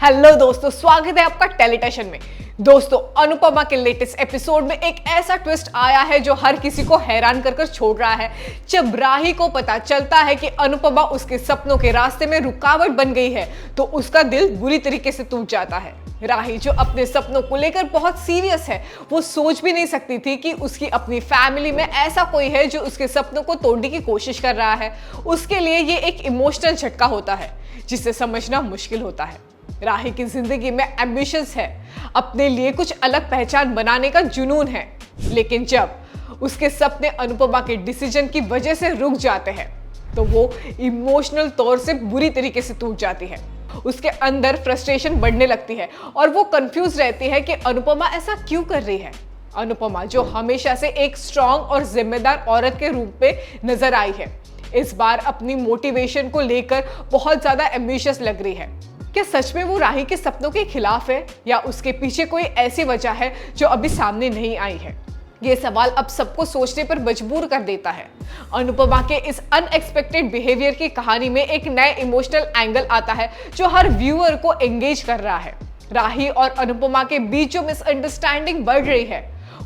Hello दोस्तों, स्वागत है आपका टेलीटशन में। दोस्तों, अनुपमा के लेटेस्ट एपिसोड में एक ऐसा ट्विस्ट आया है जो हर किसी को हैरान कर छोड़ रहा है। जब राही को पता चलता है कि अनुपमा उसके सपनों के रास्ते में रुकावट बन गई है तो उसका दिल बुरी तरीके से टूट जाता है। राही जो अपने सपनों को लेकर बहुत सीरियस है, वो सोच भी नहीं सकती थी कि उसकी अपनी फैमिली में ऐसा कोई है जो उसके सपनों को तोड़ने की कोशिश कर रहा है। उसके लिए ये एक इमोशनल झटका होता है जिसे समझना मुश्किल होता है। राही की जिंदगी में एम्बिशंस है, अपने लिए कुछ अलग पहचान बनाने का जुनून है, लेकिन जब उसके सपने अनुपमा के डिसीजन की वजह से रुक जाते हैं तो वो इमोशनल तौर से बुरी तरीके से टूट जाती है। उसके अंदर फ्रस्ट्रेशन बढ़ने लगती है और वो कंफ्यूज रहती है कि अनुपमा ऐसा क्यों कर रही है। अनुपमा जो हमेशा से एक स्ट्रॉन्ग और जिम्मेदार औरत के रूप में नजर आई है, इस बार अपनी मोटिवेशन को लेकर बहुत ज्यादा एम्बिशियस लग रही है। क्या सच में वो राही के सपनों के खिलाफ है या उसके पीछे कोई ऐसी वजह है जो अभी सामने नहीं आई है? ये सवाल अब सबको सोचने पर मजबूर कर देता है। अनुपमा के इस अनएक्सपेक्टेड बिहेवियर की कहानी में एक नए इमोशनल एंगल आता है जो हर व्यूअर को एंगेज कर रहा है। राही और अनुपमा के बीच जो मिसअंडरस्टैंडिंग बढ़ रही है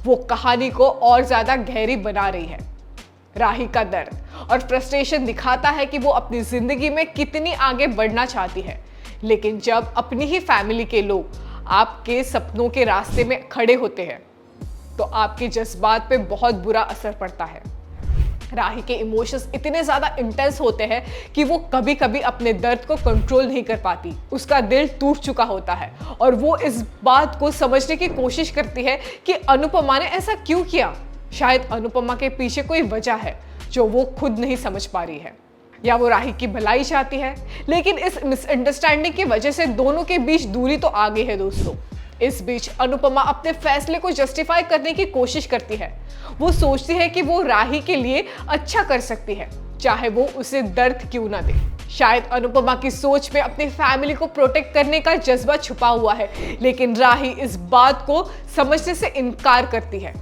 वो कहानी को और ज्यादा गहरी बना रही है। राही का दर्द और फ्रस्ट्रेशन दिखाता है कि वो अपनी जिंदगी में कितनी आगे बढ़ना चाहती है, लेकिन जब अपनी ही फैमिली के लोग आपके सपनों के रास्ते में खड़े होते हैं तो आपके जज्बात पे बहुत बुरा असर पड़ता है। राही के इमोशंस इतने ज्यादा इंटेंस होते हैं कि वो कभी कभी अपने दर्द को कंट्रोल नहीं कर पाती। उसका दिल टूट चुका होता है और वो इस बात को समझने की कोशिश करती है कि अनुपमा ने ऐसा क्यों किया। शायद अनुपमा के पीछे कोई वजह है जो वो खुद नहीं समझ पा रही है, या वो राही की भलाई चाहती है। लेकिन इस मिसअंडरस्टैंडिंग की वजह से दोनों के बीच दूरी तो आ गई है। दोस्तों, इस बीच अनुपमा अपने फैसले को जस्टिफाई करने की कोशिश करती है। वो सोचती है कि वो राही के लिए अच्छा कर सकती है, चाहे वो उसे दर्द क्यों ना दे। शायद अनुपमा की सोच में अपनी फैमिली को प्रोटेक्ट करने का जज्बा छुपा हुआ है, लेकिन राही इस बात को समझने से इनकार करती है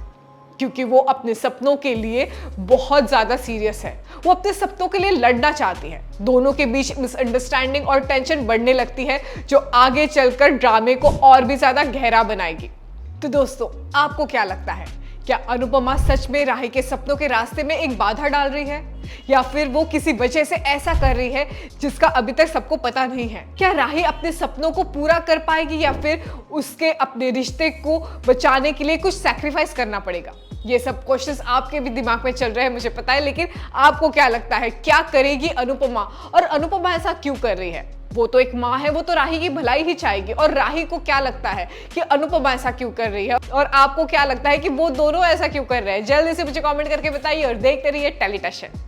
क्योंकि वो अपने सपनों के लिए बहुत ज्यादा सीरियस है। वो अपने सपनों के लिए लड़ना चाहती है। दोनों के बीच मिसअंडरस्टैंडिंग और टेंशन बढ़ने लगती है जो आगे चलकर ड्रामे को और भी ज्यादा गहरा बनाएगी। तो दोस्तों, आपको क्या लगता है? क्या अनुपमा सच में राही के सपनों के रास्ते में एक बाधा डाल रही है, या फिर वो किसी वजह से ऐसा कर रही है जिसका अभी तक सबको पता नहीं है? क्या राही अपने सपनों को पूरा कर पाएगी या फिर उसके अपने रिश्ते को बचाने के लिए कुछ सैक्रिफाइस करना पड़ेगा? ये सब क्वेश्चंस आपके भी दिमाग में चल रहे हैं, मुझे पता है, लेकिन आपको क्या लगता है? क्या करेगी अनुपमा, और अनुपमा ऐसा क्यों कर रही है? वो तो एक माँ है, वो तो राही की भलाई ही चाहेगी। और राही को क्या लगता है कि अनुपमा ऐसा क्यों कर रही है, और आपको क्या लगता है कि वो दोनों ऐसा क्यों कर रहे हैं? जल्दी से मुझे कमेंट करके बताइए और देखते रहिए टेलीटशन।